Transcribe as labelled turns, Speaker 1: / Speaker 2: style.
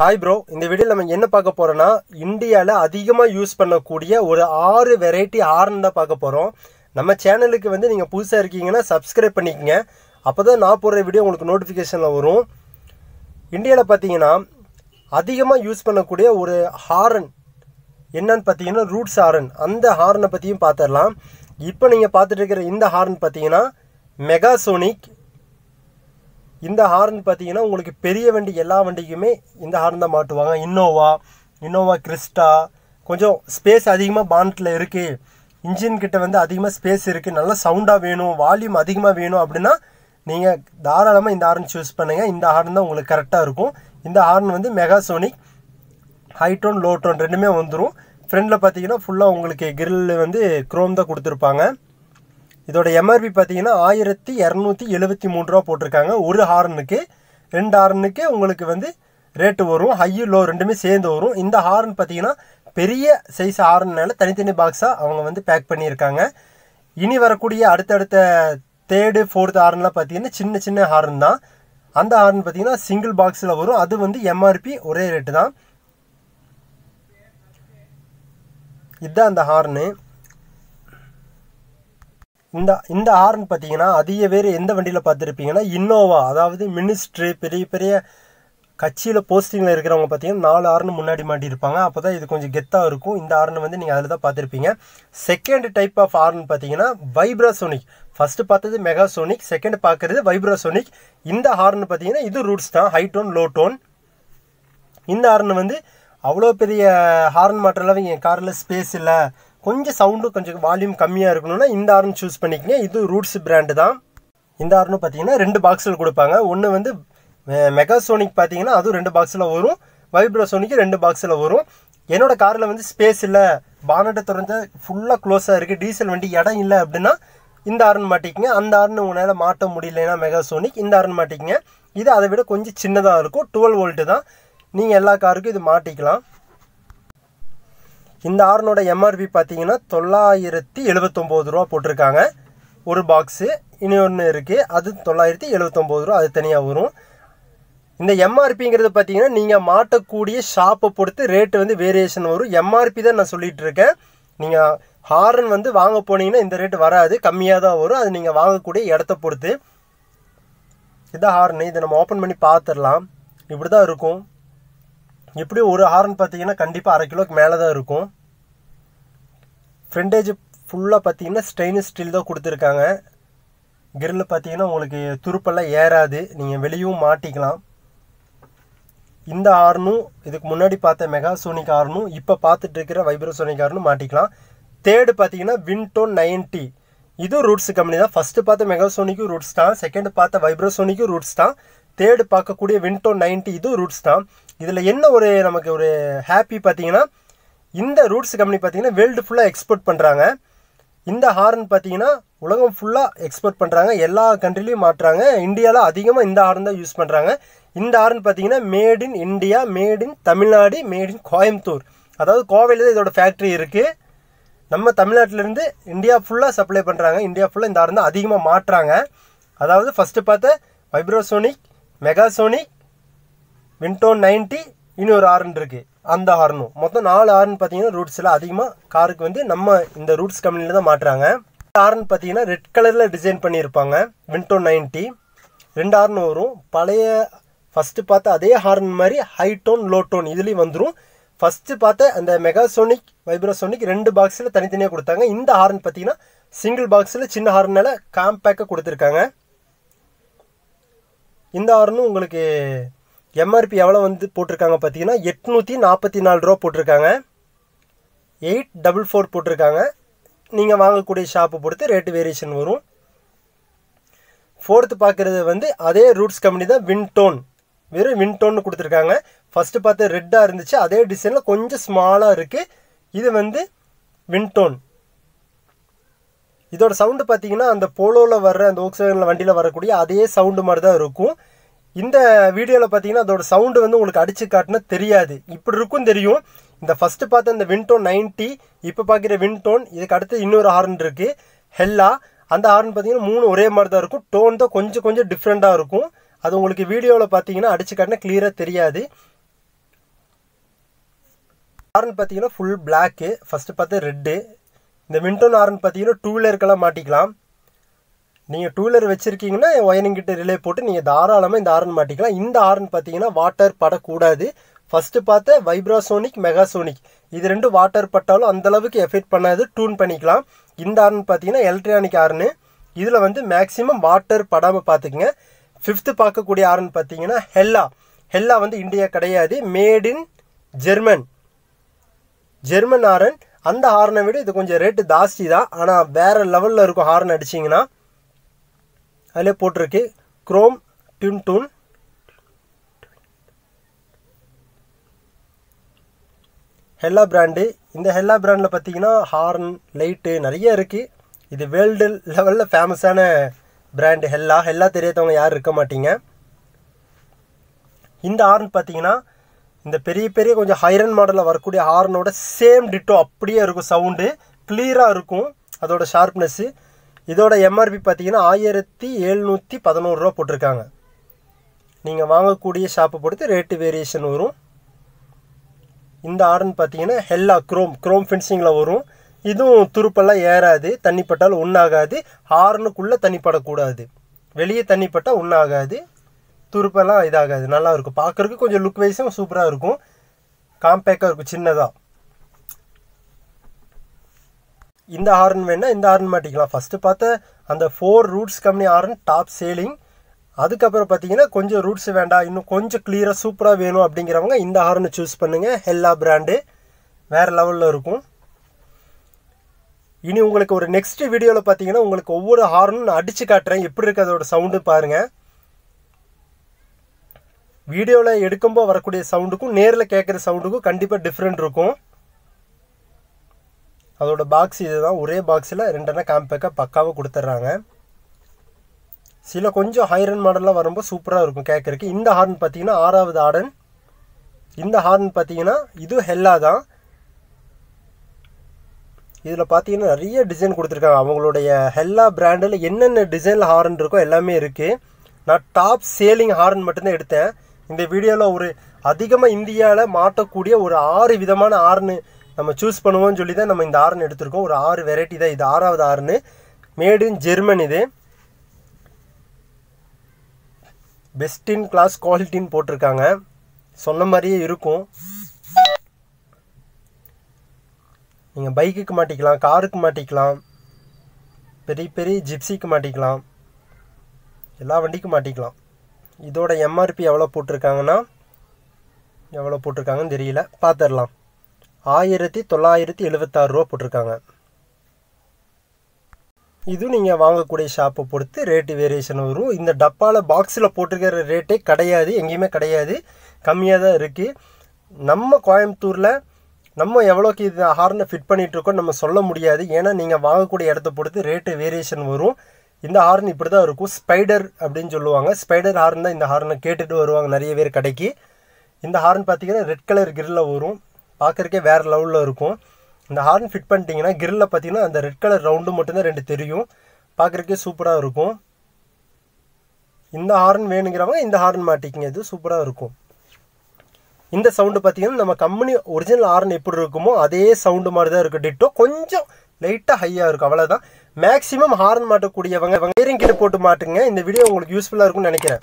Speaker 1: Hi bro, இந்த வீடியோவில் நம்ம என்ன பார்க்க போகிறோன்னா இந்தியாவில் அதிகமாக யூஸ் பண்ணக்கூடிய ஒரு 6 வெரைட்டி ஹார்ன் தான் பார்க்க போகிறோம். நம்ம சேனலுக்கு வந்து நீங்கள் புதுசாக இருக்கீங்கன்னா சப்ஸ்கிரைப் பண்ணிக்கங்க. அப்போ தான் நான் போடுற வீடியோ உங்களுக்கு நோட்டிஃபிகேஷனில் வரும். இந்தியாவில் பார்த்தீங்கன்னா அதிகமாக யூஸ் பண்ணக்கூடிய ஒரு ஹாரன் என்னன்னு பார்த்தீங்கன்னா ரூட்ஸ் ஹாரன். அந்த ஹார்னை பற்றியும் பார்த்துடலாம். இப்போ நீங்கள் பார்த்துட்டு இருக்கிற இந்த ஹார்ன் பார்த்தீங்கன்னா மெகாசோனிக். இந்த ஹார்ன் பார்த்தீங்கன்னா உங்களுக்கு பெரிய வண்டி எல்லா வண்டிக்குமே இந்த ஹார்ன் தான் மாட்டுவாங்க. இன்னோவா கிறிஸ்டா கொஞ்சம் ஸ்பேஸ் அதிகமாக பானட்டில் இருக்குது, இன்ஜின் கிட்ட வந்து அதிகமாக ஸ்பேஸ் இருக்குது, நல்லா சவுண்டாக வேணும், வால்யூம் அதிகமாக வேணும் அப்படின்னா நீங்கள் தாராளமாக இந்த ஹார்ன் சூஸ் பண்ணுங்கள். இந்த ஹார்ன் தான் உங்களுக்கு கரெக்டாக இருக்கும். இந்த ஹார்ன் வந்து மெகாசோனிக் ஹை டோன் லோ டோன் ரெண்டுமே வந்துடும். ஃப்ரண்டில் பார்த்தீங்கன்னா ஃபுல்லாக உங்களுக்கு கிரில் வந்து குரோம் தான் கொடுத்துருப்பாங்க. இதோட எம்ஆர்பி பார்த்தீங்கன்னா 1273 ரூபா போட்டிருக்காங்க ஒரு ஹார்னுக்கு. 2 ஹார்னுக்கு உங்களுக்கு வந்து ரேட்டு வரும், ஹையு லோ ரெண்டுமே சேர்ந்து வரும். இந்த ஹார்ன் பார்த்தீங்கன்னா பெரிய சைஸ் ஹார்னால தனித்தனி பாக்ஸாக அவங்க வந்து பேக் பண்ணியிருக்காங்க. இனி வரக்கூடிய அடுத்தடுத்த 3rd 4th ஹார்ன்லாம் பார்த்தீங்கன்னா சின்ன சின்ன ஹார்ன் தான். அந்த ஹார்ன் பார்த்தீங்கன்னா சிங்கிள் பாக்ஸில் வரும். அது வந்து எம்ஆர்பி ஒரே ரேட்டு தான். இதுதான் அந்த ஹார்னு. இந்த ஹார்ன் பார்த்தீங்கன்னா அதிக பேர் எந்த வண்டியில் பார்த்துருப்பீங்கன்னா இன்னோவா, அதாவது மினிஸ்ட்ரி பெரிய பெரிய கட்சியில் போஸ்டிங்கில் இருக்கிறவங்க பார்த்தீங்கன்னா 4 ஹார்ன் முன்னாடி மாட்டியிருப்பாங்க. அப்போ தான் இது கொஞ்சம் கெத்தாக இருக்கும். இந்த ஹார்ன் வந்து நீங்கள் அதில் தான் பார்த்துருப்பீங்க. செகண்ட் டைப் ஆஃப் ஹார்ன் பார்த்தீங்கன்னா வைப்ராசோனிக். ஃபஸ்ட்டு பார்த்தது மெகாசோனிக், செகண்ட் பார்க்குறது வைப்ராசோனிக். இந்த ஹார்ன் பார்த்தீங்கன்னா இது ரூட்ஸ் தான், ஹை டோன் லோ டோன். இந்த ஹார்ன் வந்து அவ்வளோ பெரிய ஹார்ன் மாட்டுறளவு என் காரில் ஸ்பேஸ் இல்லை, கொஞ்சம் சவுண்டு கொஞ்சம் வால்யூம் கம்மியாக இருக்கணும்னா இந்த ஹார்ன் சூஸ் பண்ணிக்கங்க. இது ரூட்ஸ் பிராண்டு தான். இந்த ஹார்னு பார்த்தீங்கன்னா 2 பாக்ஸில் கொடுப்பாங்க. ஒன்று வந்து மெகாசோனிக் பார்த்தீங்கன்னா அதுவும் 2 பாக்ஸில் வரும், வைப்ராசோனிக்கு 2 பாக்ஸில் வரும். என்னோட காரில் வந்து ஸ்பேஸ் இல்லை, பானட்டை திறந்து ஃபுல்லாக க்ளோஸாக இருக்குது, டீசல் வண்டி இடம் இல்லை அப்படின்னா இந்த ஹார்ன் மாட்டிக்கங்க. அந்த ஹார்ன் உங்களால் மாட்ட முடியலைன்னா மெகாசோனிக் இந்த ஹார்ன் மாட்டிக்கங்க. இது அதை விட கொஞ்சம் சின்னதாக இருக்கும், 12 வோல்ட்டு தான். நீங்கள் எல்லா காருக்கும் இது மாட்டிக்கலாம். இந்த ஹார்னோட எம்ஆர்பி பார்த்தீங்கன்னா 979 ரூபா போட்டிருக்காங்க ஒரு பாக்ஸு. இனி ஒன்று இருக்குது, அது 979 ரூபா, அது தனியாக வரும். இந்த எம்ஆர்பிங்கிறது பார்த்தீங்கன்னா நீங்கள் மாட்டக்கூடிய ஷாப்பை பொறுத்து ரேட்டு வந்து வேரியேஷன் வரும். எம்ஆர்பி தான் நான் சொல்லிகிட்டு இருக்கேன். நீங்கள் ஹார்ன் வந்து வாங்க போனீங்கன்னா இந்த ரேட்டு வராது, கம்மியாக தான் வரும். அது நீங்கள் வாங்கக்கூடிய இடத்த பொறுத்து. இதான் ஹார்னு. இதை நம்ம ஓப்பன் பண்ணி பார்த்துடலாம். இப்படி தான் இருக்கும். இப்படி ஒரு ஹார்ன் பார்த்தீங்கன்னா கண்டிப்பாக 1/2 கிலோக்கு மேலே தான் இருக்கும். ஃப்ரண்டேஜ் ஃபுல்லாக பார்த்தீங்கன்னா ஸ்டெயின்லெஸ் ஸ்டீல் தான் கொடுத்துருக்காங்க. கிரில் பார்த்தீங்கன்னா உங்களுக்கு துருப்பெல்லாம் ஏறாது, நீங்கள் வெளியும் மாட்டிக்கலாம். இந்த ஹார்னும் இதுக்கு முன்னாடி பார்த்த மெகாசோனிக் ஹார்னும் இப்போ பார்த்துட்டு இருக்கிற வைப்ராசோனிக் ஹார்னும் மாட்டிக்கலாம். 3rd பார்த்தீங்கன்னா வின்டோன் 90. இதுவும் ரூட்ஸ் கம்பெனி தான். ஃபஸ்ட்டு பார்த்த மெகாசோனிக்கும் ரூட்ஸ் தான், செகண்ட் பார்த்த வைப்ராசோனிக்கும் ரூட்ஸ் தான், 3rd பார்க்கக்கூடிய வின்டோன் 90 இதுவும் ரூட்ஸ் தான். இதில் என்ன ஒரு நமக்கு ஒரு ஹாப்பி பார்த்தீங்கன்னா இந்த ரூட்ஸ் கம்பெனி பார்த்தீங்கன்னா வேர்ல்டு ஃபுல்லாக எக்ஸ்போர்ட் பண்ணுறாங்க. இந்த ஹார்ன் பார்த்தீங்கன்னா உலகம் ஃபுல்லாக எக்ஸ்போர்ட் பண்ணுறாங்க, எல்லா கண்ட்ரிலையும் மாட்டுறாங்க. இந்தியாவில் அதிகமாக இந்த ஹார்ன் தான் யூஸ் பண்ணுறாங்க. இந்த ஹார்ன் பார்த்தீங்கன்னா made in India, made in Tamil Nadu, made in Coimbatore. அதாவது கோவையில் தான் இதோட ஃபேக்ட்ரி இருக்குது. நம்ம தமிழ்நாட்டிலேருந்து இந்தியா ஃபுல்லாக சப்ளை பண்ணுறாங்க. இந்தியா ஃபுல்லாக இந்த ஹார்ன் தான் அதிகமாக மாட்டுறாங்க. அதாவது ஃபஸ்ட்டு பார்த்த வைப்ராசோனிக், மெகாசோனிக், வின்டோன் 90, இன்னொரு ஹார்ன் இருக்குது, அந்த ஹார்னும். மொத்தம் 4 ஹார்ன் பார்த்தீங்கன்னா ரூட்ஸில் அதிகமாக காருக்கு வந்து நம்ம இந்த ரூட்ஸ் கம்பெனியில் தான் மாட்டுறாங்க. ஹார்ன் பார்த்தீங்கன்னா ரெட் கலரில் டிசைன் பண்ணியிருப்பாங்க. வின்டோன் 90 2 ஹார்ன் வரும். பழைய ஃபஸ்ட்டு பார்த்த அதே ஹார்ன் மாதிரி ஹை டோன் லோ டோன் இதுலேயும் வந்துடும். ஃபஸ்ட்டு பார்த்த அந்த மெகாசோனிக் வைப்ராசோனிக் 2 பாக்ஸில் தனித்தனியாக கொடுத்தாங்க. இந்த ஹார்ன் பார்த்தீங்கன்னா சிங்கிள் பாக்ஸில் சின்ன ஹார்னால் காம்பேக்காக கொடுத்துருக்காங்க. இந்த ஹார்னும் உங்களுக்கு எம்ஆர்பி எவ்வளோ வந்து போட்டிருக்காங்க பார்த்தீங்கன்னா 844 ரூபா போட்டிருக்காங்க, 844 போட்டிருக்காங்க. நீங்கள் வாங்கக்கூடிய ஷாப்பை பொறுத்து ரேட்டு வேரியேஷன் வரும். 4th பார்க்குறது வந்து அதே ரூட்ஸ் கம்பெனி தான், வின்டோன். வெறும் வின்டோன்னு கொடுத்துருக்காங்க. ஃபஸ்ட்டு பார்த்து ரெட்டாக இருந்துச்சு, அதே டிசைனில் கொஞ்சம் ஸ்மாலாக இருக்குது. இது வந்து வின்டோன். இதோட சவுண்டு பார்த்தீங்கன்னா அந்த போலோவில் வர்ற அந்த ஓக்ஸ்வேகனில் வண்டியில் வரக்கூடிய அதே சவுண்டு மாதிரி தான் இருக்கும். இந்த வீடியோவில் பார்த்தீங்கன்னா அதோட சவுண்டு வந்து உங்களுக்கு அடித்து காட்டினா தெரியாது, இப்படி இருக்கும் தெரியும். இந்த ஃபஸ்ட்டு பார்த்த இந்த வின்டோன் 90, இப்போ பார்க்குற வின்டோன், இதுக்கு அடுத்து இன்னொரு ஹார்ன் இருக்குது ஹெல்லா. அந்த ஹார்ன் பார்த்தீங்கன்னா 3 ஒரே மாதிரி தான் இருக்கும். டோன் தான் கொஞ்சம் கொஞ்சம் டிஃப்ரெண்ட்டாக இருக்கும். அது உங்களுக்கு வீடியோவில் பார்த்தீங்கன்னா அடித்து காட்டினா கிளியராக தெரியாது. ஹார்ன் பார்த்தீங்கன்னா ஃபுல் பிளாக்கு, ஃபஸ்ட்டு பார்த்து ரெட்டு. இந்த விண்டோன் ஹார்ன் பார்த்தீங்கன்னா 2 வீலருக்கெல்லாம் மாட்டிக்கலாம். நீங்கள் 2 வீலர் வச்சுருக்கீங்கன்னா ஒயரிங் கிட்ட ரிலே போட்டு நீங்கள் தாராளமாக இந்த ஹார்ன் மாட்டிக்கலாம். இந்த ஹார்ன் பார்த்தீங்கன்னா வாட்டர் படக்கூடாது. ஃபஸ்ட்டு பார்த்த வைப்ராசோனிக், மெகாசோனிக் இது ரெண்டும் வாட்டர் பட்டாலும் அந்தளவுக்கு எஃபெக்ட் பண்ணாது, டியூன் பண்ணிக்கலாம். இந்த ஹார்ன் பார்த்தீங்கன்னா எலக்ட்ரானிக் ஹார்னு. இதில் வந்து மேக்ஸிமம் வாட்டர் படாமல் பார்த்துக்குங்க. 5th பார்க்கக்கூடிய ஹார்ன் பார்த்தீங்கன்னா ஹெல்லா வந்து இந்தியா கிடையாது, மேட் இன் ஜெர்மன் ஹார்ன். அந்த ஹார்னை விட இது கொஞ்சம் ரேட்டு ஜாஸ்தி தான், ஆனால் வேறு லெவலில் இருக்கும். ஹார்ன் அடிச்சிங்கன்னா அதிலே போட்டிருக்கு குரோம் டியூன். ஹெல்லா பிராண்டு. இந்த ஹெல்லா பிராண்டில் பார்த்தீங்கன்னா ஹார்ன், லைட்டு நிறைய இருக்குது. இது வேர்ல்டு லெவலில் ஃபேமஸான பிராண்டு ஹெல்லா தெரியாதவங்க யாரும் இருக்க மாட்டீங்க. இந்த ஹார்ன் பார்த்தீங்கன்னா இந்த பெரிய கொஞ்சம் ஹைரன் மாடலில் வரக்கூடிய ஹார்னோட சேம் டிட்டோ அப்படியே இருக்கும். சவுண்டு கிளியராக இருக்கும், அதோட ஷார்ப்னஸ்ஸு. இதோட எம்ஆர்பி பார்த்தீங்கன்னா 1711 ரூபா போட்டிருக்காங்க. நீங்கள் வாங்கக்கூடிய ஷாப்பை பொறுத்து ரேட்டு வேரியேஷன் வரும். இந்த ஹார்ன் பார்த்தீங்கன்னா ஹெல்லா குரோம் ஃபினிஷிங்கில் வரும். இதுவும் துருப்பெல்லாம் ஏறாது, தண்ணி பட்டாலும் ஒன்றாகாது. ஹார்னுக்குள்ளே தண்ணி படக்கூடாது, வெளியே தண்ணி பட்டால் ஒன்றாகாது, துருப்பெல்லாம் இதாகாது. நல்லா இருக்கும் பார்க்குறதுக்கு, கொஞ்சம் லுக் வைஸும் சூப்பராக இருக்கும். காம்பேக்டாக இருக்கும், சின்னதாக. இந்த ஹார்ன் வேணால் இந்த ஹார்ன் மாட்டிக்கலாம். ஃபஸ்ட்டு பார்த்த அந்த 4 roots company horn top selling. அதுக்கப்புறம் பார்த்தீங்கன்னா கொஞ்சம் ரூட்ஸ் வேண்டாம், இன்னும் கொஞ்சம் கிளியராக சூப்பராக வேணும் அப்படிங்கிறவங்க இந்த ஹார்னை சூஸ் பண்ணுங்கள். ஹெல்லா பிராண்டு வேறு லெவலில் இருக்கும். இனி உங்களுக்கு ஒரு நெக்ஸ்ட் வீடியோவில் பார்த்தீங்கன்னா உங்களுக்கு ஒவ்வொரு ஹார்னும் நான் அடித்து காட்டுறேன், எப்படி இருக்குது அதோட சவுண்டு பாருங்கள். வீடியோவில் எடுக்கும்போது வரக்கூடிய சவுண்டுக்கும் நேரில் கேட்குற சவுண்டுக்கும் கண்டிப்பாக டிஃப்ரெண்ட் இருக்கும். அதோட பாக்ஸ் இதுதான், ஒரே பாக்ஸில் 2 காம்பேக்காக பக்காவாக கொடுத்துட்றாங்க. சில கொஞ்சம் ஹைரன் மாடல்லாம் வரும்போது சூப்பராக இருக்கும் கேட்குறதுக்கு. இந்த ஹார்ன் பார்த்தீங்கன்னா 6வது ஹார்ன். இந்த ஹார்ன் பார்த்தீங்கன்னா இது ஹெல்லா தான். இதில் பார்த்தீங்கன்னா நிறைய டிசைன் கொடுத்துருக்காங்க. அவங்களுடைய ஹெல்லா பிராண்டில் என்னென்ன டிசைனில் ஹார்ன் இருக்கோ எல்லாமே இருக்குது. நான் டாப் சேலிங் ஹார்ன் மட்டும்தான் எடுத்தேன். இந்த வீடியோவில் ஒரு அதிகமாக இந்தியாவில் மாட்டக்கூடிய ஒரு 6 விதமான ஹார்னு நம்ம சூஸ் பண்ணுவோம்னு சொல்லி தான் நம்ம இந்த ஹார்ன் எடுத்திருக்கோம். ஒரு 6 வெரைட்டி தான். இது 6வது ஹார்னு, மேட் இன் ஜெர்மன். இது பெஸ்ட் இன் கிளாஸ் குவாலிட்டின்னு போட்டிருக்காங்க. சொன்ன மாதிரியே இருக்கும். நீங்கள் பைக்குக்கு மாட்டிக்கலாம், காருக்கு மாட்டிக்கலாம், பெரிய ஜிப்சிக்கு மாட்டிக்கலாம், எல்லா வண்டிக்கும் மாட்டிக்கலாம். இதோட எம்ஆர்பி எவ்வளோ போட்டிருக்காங்கன்னு தெரியல, பார்த்துடலாம். 1976 ரூபா போட்டிருக்காங்க. இதுவும் நீங்கள் வாங்கக்கூடிய ஷாப்பை பொறுத்து ரேட்டு வேரியேஷன் வரும். இந்த டப்பாவில் பாக்ஸில் போட்டிருக்கிற ரேட்டே கிடையாது, எங்கேயுமே கிடையாது, கம்மியாக தான் இருக்குது. நம்ம கோயம்புத்தூரில் நம்ம எவ்வளோக்கு இது ஹார்னை ஃபிட் பண்ணிகிட்ருக்கோம் நம்ம சொல்ல முடியாது. ஏன்னா நீங்கள் வாங்கக்கூடிய இடத்த பொறுத்து ரேட்டு வேரியேஷன் வரும். இந்த ஹார்ன் இப்படி தான் இருக்கும், ஸ்பைடர் அப்படின்னு சொல்லுவாங்க. ஸ்பைடர் ஹார்ன் தான் இந்த ஹார்னை கேட்டுட்டு வருவாங்க நிறைய பேர் கடைக்கு. இந்த ஹார்ன் பார்த்தீங்கன்னா ரெட் கலர் கிரில்ல வரும், பார்க்குறக்கே வேறு லெவலில் இருக்கும். இந்த ஹார்ன் ஃபிட் பண்ணிட்டீங்கன்னா கிரில்ல பார்த்தீங்கன்னா அந்த ரெட் கலர் ரவுண்டு மட்டும்தான் 2 தெரியும், பார்க்குறக்கே சூப்பராக இருக்கும். இந்த ஹார்ன் வேணுங்கிறவங்க இந்த ஹார்ன் மாட்டிக்கிங்க, இது சூப்பராக இருக்கும். இந்த சவுண்டு பார்த்தீங்கன்னா நம்ம கம்பெனி ஒரிஜினல் ஹார்ன் எப்படி இருக்குமோ அதே சவுண்டு மாதிரி தான் இருக்குது. டிட்டோ கொஞ்சம் லைட்டாக ஹையாக இருக்கும், அவ்வளோதான். மேக்ஸிமம் ஹார்ன் மாட்டக்கூடியவங்க வயரிங் கிட்ட போட்டு மாட்டுங்க. இந்த வீடியோ உங்களுக்கு யூஸ்ஃபுல்லாக இருக்கும்னு நினைக்கிறேன்.